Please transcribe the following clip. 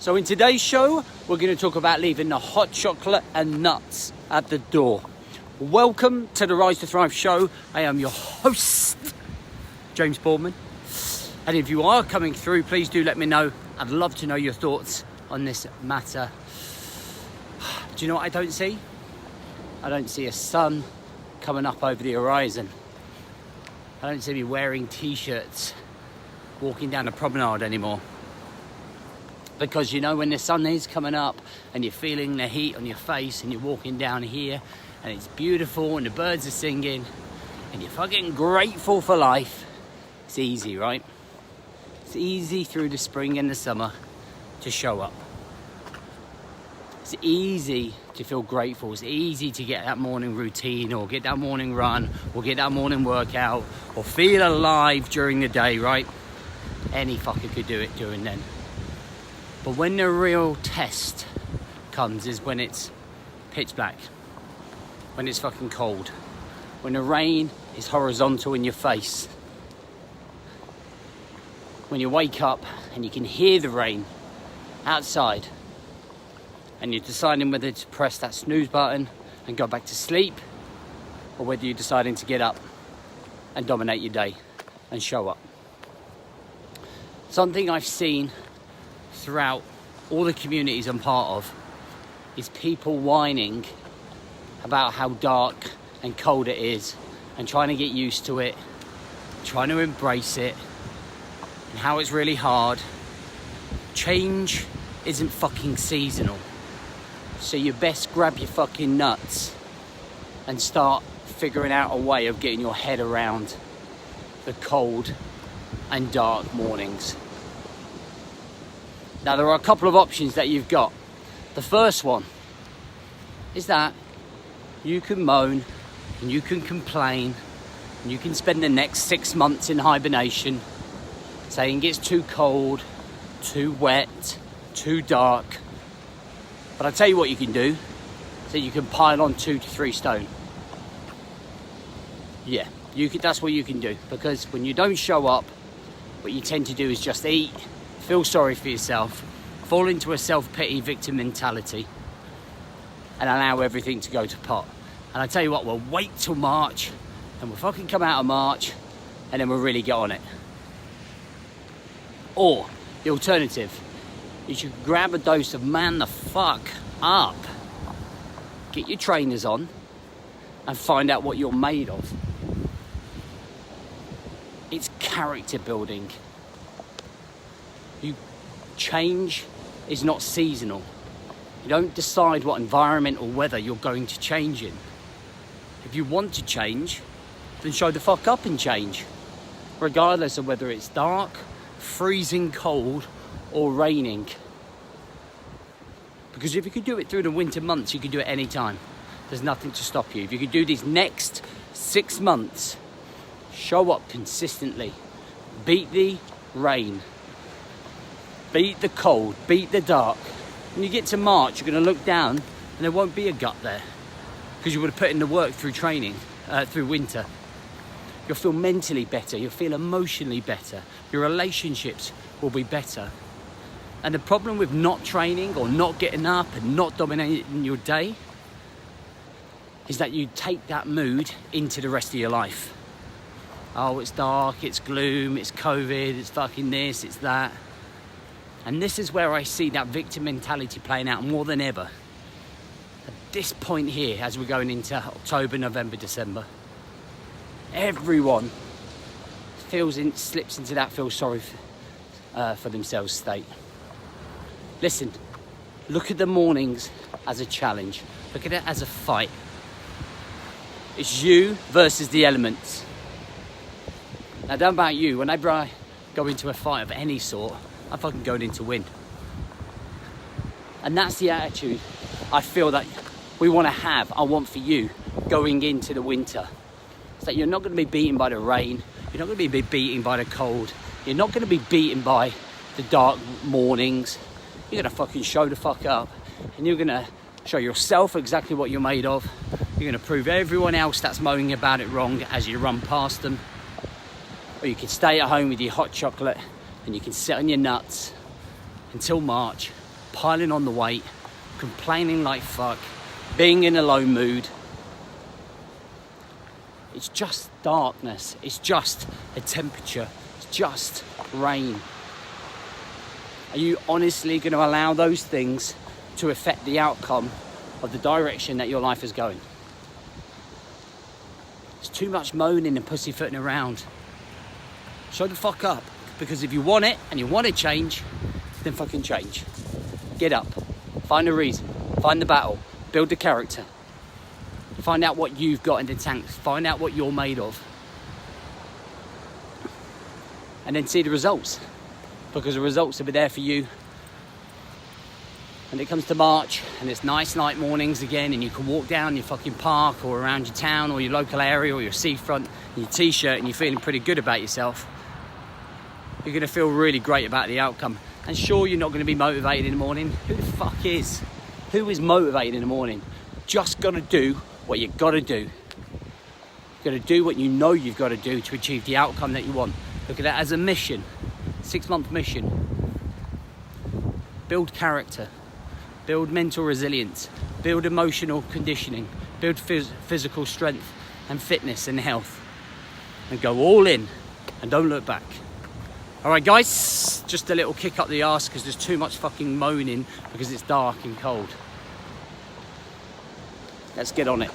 So in today's show, we're going to talk about leaving the hot chocolate and nuts at the door. Welcome to the Rise to Thrive show. I am your host, James Boardman. And if you are coming through, please do let me know. I'd love to know your thoughts on this matter. Do you know what I don't see? I don't see a sun coming up over the horizon. I don't see me wearing t-shirts, walking down the promenade anymore. Because you know when the sun is coming up and you're feeling the heat on your face and you're walking down here and it's beautiful and the birds are singing and you're fucking grateful for life, it's easy, right? It's easy through the spring and the summer to show up. It's easy to feel grateful. It's easy to get that morning routine or get that morning run or get that morning workout or feel alive during the day, right? Any fucker could do it during then. But when the real test comes is when it's pitch black, when it's fucking cold, when the rain is horizontal in your face, when you wake up and you can hear the rain outside and you're deciding whether to press that snooze button and go back to sleep or whether you're deciding to get up and dominate your day and show up. Something I've seen throughout all the communities I'm part of is people whining about how dark and cold it is and trying to get used to it, trying to embrace it, and how it's really hard. Change isn't fucking seasonal. So you best grab your fucking nuts and start figuring out a way of getting your head around the cold and dark mornings. Now there are a couple of options that you've got. The first one is that you can moan and you can complain and you can spend the next 6 months in hibernation saying it's too cold, too wet, too dark. But I'll tell you what you can do, so you can pile on 2 to 3 stone. Yeah, that's what you can do, because when you don't show up, what you tend to do is just eat, feel sorry for yourself, fall into a self-pity victim mentality, and allow everything to go to pot. And I tell you what, we'll wait till March, and we'll fucking come out of March, and then we'll really get on it. Or, the alternative, you should grab a dose of man the fuck up. Get your trainers on and find out what you're made of. It's character building. Change is not seasonal. You don't decide what environment or weather you're going to change in. If you want to change, then show the fuck up and change. Regardless of whether it's dark, freezing cold, or raining. Because if you could do it through the winter months, you could do it any time. There's nothing to stop you. If you could do these next 6 months, show up consistently. Beat the rain. Beat the cold. Beat the dark. When you get to March, you're going to look down and there won't be a gut there. Because you would have put in the work through training, through winter. You'll feel mentally better. You'll feel emotionally better. Your relationships will be better. And the problem with not training or not getting up and not dominating your day is that you take that mood into the rest of your life. Oh, it's dark, it's gloom, it's COVID, it's fucking this, it's that. And this is where I see that victim mentality playing out more than ever. At this point here, as we're going into October, November, December, everyone slips into that feel sorry for themselves state. Listen, look at the mornings as a challenge. Look at it as a fight. It's you versus the elements. Now, don't about you. Whenever I go into a fight of any sort, I'm fucking going in to win. And that's the attitude I feel that we want to have, I want for you, going into the winter. It's that you're not going to be beaten by the rain. You're not going to be beaten by the cold. You're not going to be beaten by the dark mornings. You're going to fucking show the fuck up. And you're going to show yourself exactly what you're made of. You're going to prove everyone else that's moaning about it wrong as you run past them. Or you can stay at home with your hot chocolate and you can sit on your nuts until March piling on the weight, complaining like fuck, being in a low mood. It's just darkness. It's just a temperature. It's just rain. Are you honestly going to allow those things to affect the outcome of the direction that your life is going? It's too much moaning and pussyfooting around. Show the fuck up. Because if you want it and you want to change, then fucking change. Get up. Find a reason. Find the battle. Build the character. Find out what you've got in the tank. Find out what you're made of. And then see the results. Because the results will be there for you. When it comes to March and it's nice night mornings again and you can walk down your fucking park or around your town or your local area or your seafront in your t-shirt and you're feeling pretty good about yourself, you're going to feel really great about the outcome. And sure, you're not going to be motivated in the morning. Who the fuck is? Who is motivated in the morning? Just got to do what you got to do. You've got to do what you know you've got to do to achieve the outcome that you want. Look at that as a mission. 6-month mission. Build character. Build mental resilience. Build emotional conditioning. Build physical strength and fitness and health. And go all in and don't look back. Alright guys, just a little kick up the arse because there's too much fucking moaning because it's dark and cold. Let's get on it.